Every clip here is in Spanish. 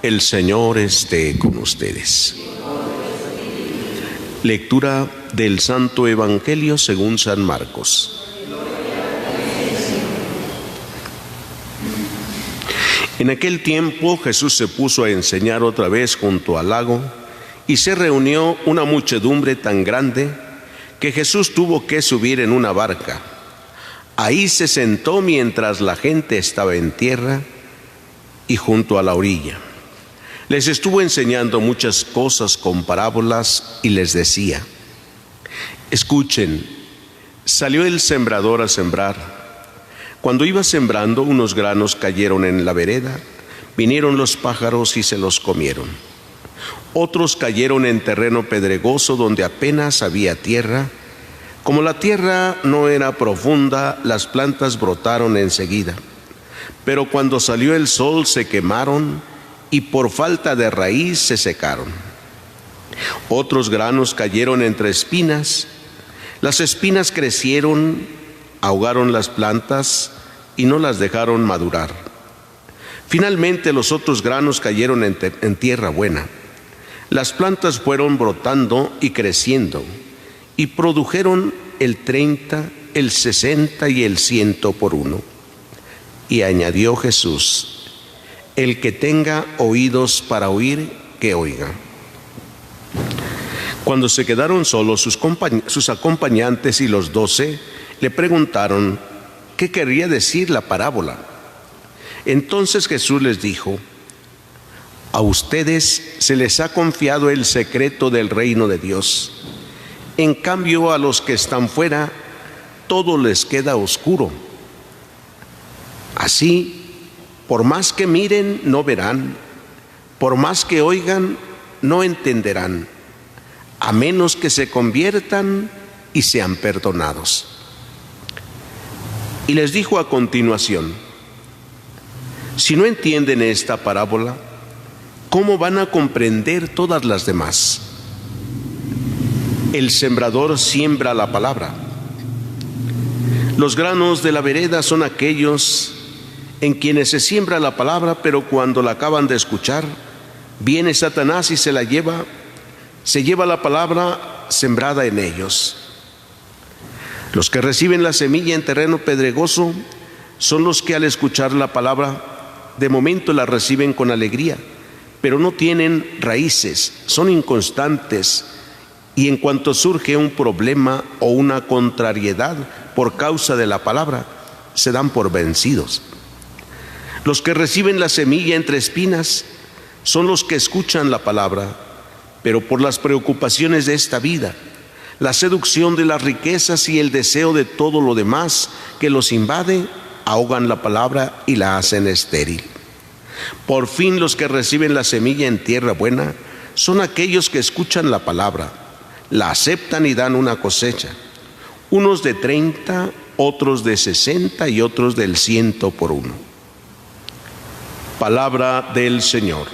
El Señor esté con ustedes. Lectura del Santo Evangelio según San Marcos. En aquel tiempo Jesús se puso a enseñar otra vez junto al lago, y se reunió una muchedumbre tan grande que Jesús tuvo que subir en una barca. Ahí se sentó mientras la gente estaba en tierra y junto a la orilla. Les estuvo enseñando muchas cosas con parábolas y les decía: escuchen, salió el sembrador a sembrar. Cuando iba sembrando, unos granos cayeron en la vereda, vinieron los pájaros y se los comieron. Otros cayeron en terreno pedregoso donde apenas había tierra. Como la tierra no era profunda, las plantas brotaron enseguida. Pero cuando salió el sol se quemaron y por falta de raíz se secaron. Otros granos cayeron entre espinas. Las espinas crecieron, ahogaron las plantas y no las dejaron madurar. Finalmente los otros granos cayeron en tierra buena. Las plantas fueron brotando y creciendo y produjeron el 30, el 60 y el 100 por uno. Y añadió Jesús: el que tenga oídos para oír, que oiga. Cuando se quedaron solos, sus acompañantes y los 12 le preguntaron qué quería decir la parábola. Entonces Jesús les dijo: a ustedes se les ha confiado el secreto del reino de Dios. En cambio, a los que están fuera, todo les queda oscuro. Así, por más que miren, no verán, por más que oigan, no entenderán, a menos que se conviertan y sean perdonados. Y les dijo a continuación: si no entienden esta parábola, ¿cómo van a comprender todas las demás? El sembrador siembra la palabra. Los granos de la vereda son aquellos en quienes se siembra la palabra, pero cuando la acaban de escuchar, viene Satanás y se lleva la palabra sembrada en ellos. Los que reciben la semilla en terreno pedregoso son los que al escuchar la palabra, de momento la reciben con alegría, pero no tienen raíces, son inconstantes, y en cuanto surge un problema o una contrariedad por causa de la palabra, se dan por vencidos. Los que reciben la semilla entre espinas son los que escuchan la palabra, pero por las preocupaciones de esta vida, la seducción de las riquezas y el deseo de todo lo demás que los invade, ahogan la palabra y la hacen estéril. Por fin, los que reciben la semilla en tierra buena son aquellos que escuchan la palabra, la aceptan y dan una cosecha, unos de 30, otros de 60 y otros del 100 por uno. Palabra del Señor.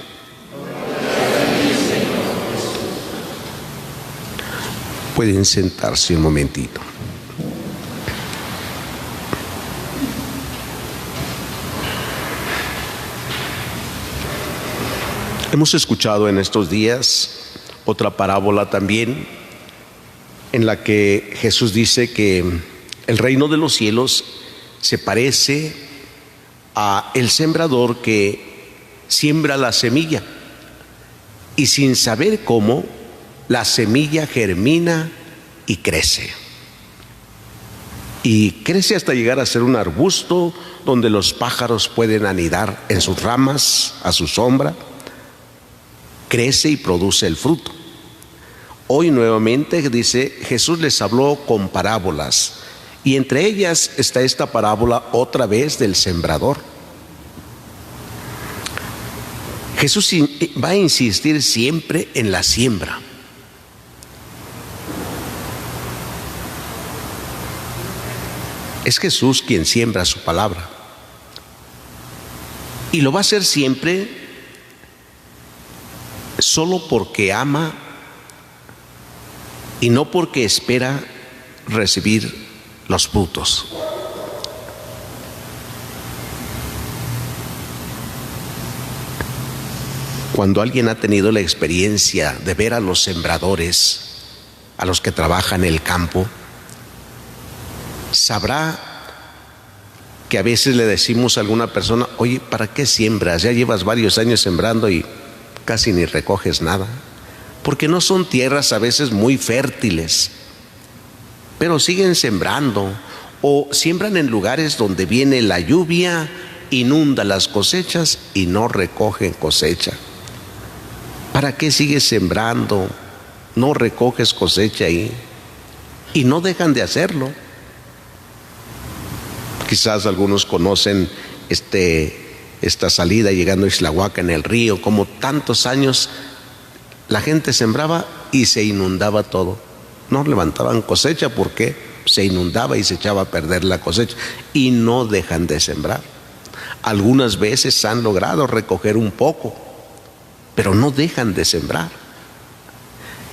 Pueden sentarse un momentito. Hemos escuchado en estos días otra parábola también, en la que Jesús dice que el reino de los cielos se parece a el sembrador que siembra la semilla y sin saber cómo, la semilla germina y crece. Y crece hasta llegar a ser un arbusto donde los pájaros pueden anidar en sus ramas, a su sombra. Crece y produce el fruto. Hoy nuevamente dice, Jesús les habló con parábolas, y entre ellas está esta parábola otra vez del sembrador. Jesús va a insistir siempre en la siembra. Es Jesús quien siembra su palabra. Y lo va a hacer siempre solo porque ama y no porque espera recibir los frutos. Cuando alguien ha tenido la experiencia de ver a los sembradores, a los que trabajan en el campo, sabrá que a veces le decimos a alguna persona: oye, ¿para qué siembras? Ya llevas varios años sembrando y casi ni recoges nada. Porque no son tierras a veces muy fértiles, pero siguen sembrando, o siembran en lugares donde viene la lluvia, inunda las cosechas y no recogen cosecha. ¿Para qué sigues sembrando? No recoges cosecha ahí. Y no dejan de hacerlo. Quizás algunos conocen esta salida llegando a Ixtlahuaca en el río, como tantos años la gente sembraba y se inundaba todo. No levantaban cosecha porque se inundaba y se echaba a perder la cosecha, y no dejan de sembrar. Algunas veces han logrado recoger un poco, pero no dejan de sembrar.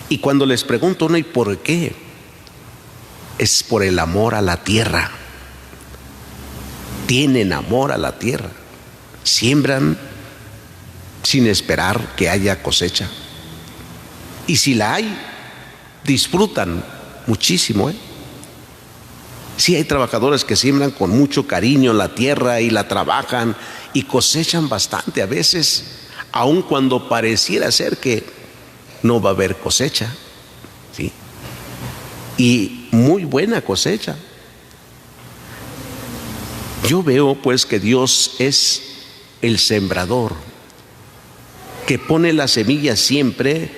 Y cuando les pregunto, ¿no? ¿Y por qué? Es por el amor a la tierra. Tienen amor a la tierra. Siembran sin esperar que haya cosecha. Y si la hay, disfrutan muchísimo, Sí, hay trabajadores que siembran con mucho cariño la tierra y la trabajan y cosechan bastante a veces, aun cuando pareciera ser que no va a haber cosecha, ¿sí? Y muy buena cosecha. Yo veo pues que Dios es el sembrador, que pone la semilla siempre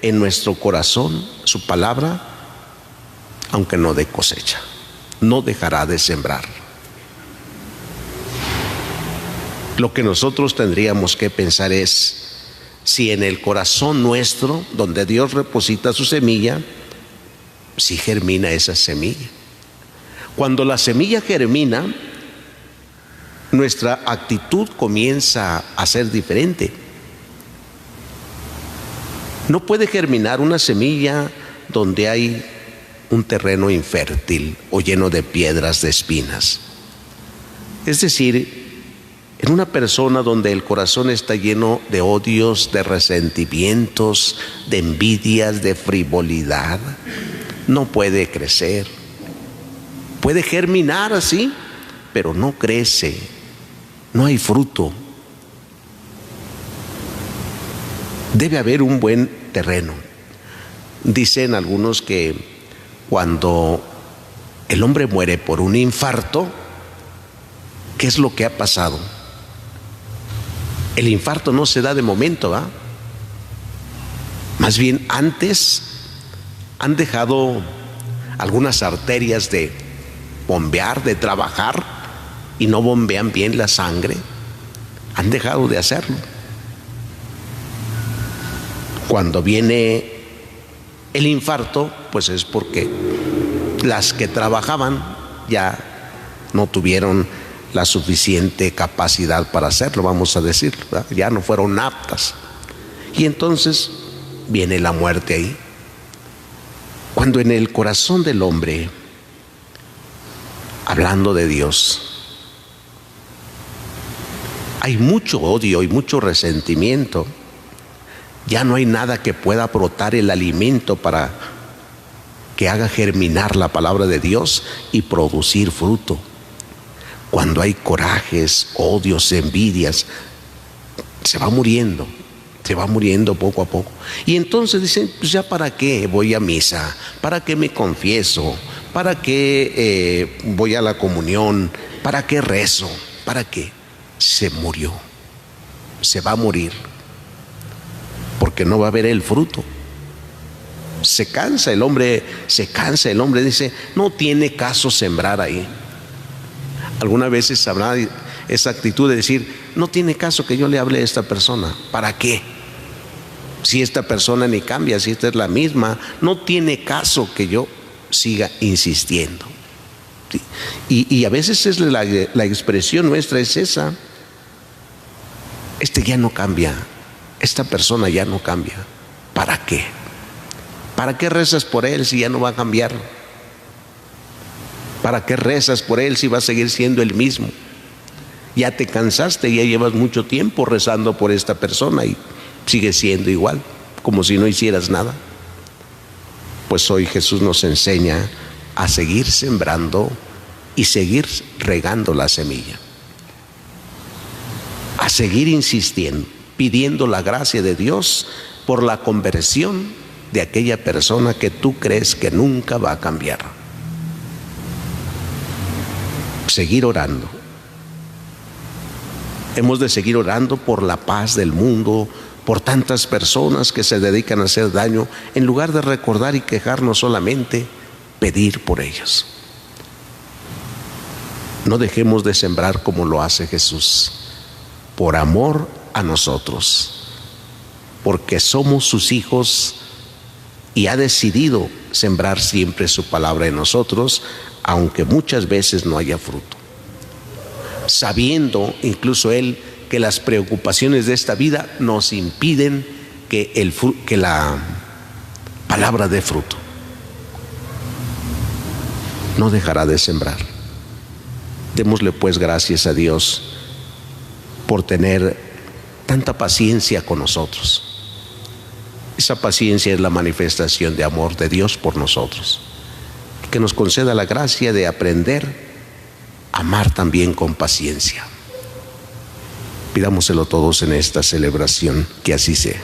en nuestro corazón, su palabra, aunque no dé cosecha, no dejará de sembrar. Lo que nosotros tendríamos que pensar es si en el corazón nuestro, donde Dios deposita su semilla, si germina esa semilla. Cuando la semilla germina, nuestra actitud comienza a ser diferente. No puede germinar una semilla donde hay un terreno infértil o lleno de piedras, de espinas. Es decir, en una persona donde el corazón está lleno de odios, de resentimientos, de envidias, de frivolidad, no puede crecer. Puede germinar así, pero no crece, no hay fruto. Debe haber un buen terreno. Dicen algunos que cuando el hombre muere por un infarto, ¿qué es lo que ha pasado? El infarto no se da de momento, ¿va? Más bien antes han dejado algunas arterias de bombear, de trabajar, y no bombean bien la sangre. Han dejado de hacerlo. Cuando viene el infarto, pues es porque las que trabajaban ya no tuvieron la suficiente capacidad para hacerlo, vamos a decirlo, ¿verdad? Ya no fueron aptas. Y entonces viene la muerte ahí. Cuando en el corazón del hombre, hablando de Dios, hay mucho odio y mucho resentimiento, ya no hay nada que pueda brotar el alimento para que haga germinar la palabra de Dios y producir fruto. Cuando hay corajes, odios, envidias, se va muriendo poco a poco. Y entonces dicen, pues ya para qué voy a misa, para qué me confieso, para qué voy a la comunión, para qué rezo, para qué. Se murió, se va a morir, porque no va a haber el fruto. Se cansa el hombre, dice, no tiene caso sembrar ahí. Algunas veces habrá esa actitud de decir, no tiene caso que yo le hable a esta persona, ¿para qué? Si esta persona ni cambia, si esta es la misma, no tiene caso que yo siga insistiendo. ¿Sí? Y a veces es la expresión nuestra es esa. Ya no cambia, esta persona ya no cambia, ¿para qué? ¿Para qué rezas por él si ya no va a cambiar? ¿Para qué rezas por él si va a seguir siendo el mismo? Ya te cansaste, ya llevas mucho tiempo rezando por esta persona y sigue siendo igual, como si no hicieras nada. Pues hoy Jesús nos enseña a seguir sembrando y seguir regando la semilla, a seguir insistiendo, pidiendo la gracia de Dios por la conversión de aquella persona que tú crees que nunca va a cambiar. Seguir orando. Hemos de seguir orando por la paz del mundo, por tantas personas que se dedican a hacer daño, en lugar de recordar y quejarnos solamente, pedir por ellos. No dejemos de sembrar como lo hace Jesús, por amor a nosotros, porque somos sus hijos y ha decidido sembrar siempre su palabra en nosotros, aunque muchas veces no haya fruto. Sabiendo incluso Él que las preocupaciones de esta vida nos impiden que la palabra dé fruto. No dejará de sembrar. Démosle pues gracias a Dios por tener tanta paciencia con nosotros. Esa paciencia es la manifestación de amor de Dios por nosotros. Que nos conceda la gracia de aprender a amar también con paciencia. Pidámoselo todos en esta celebración, que así sea.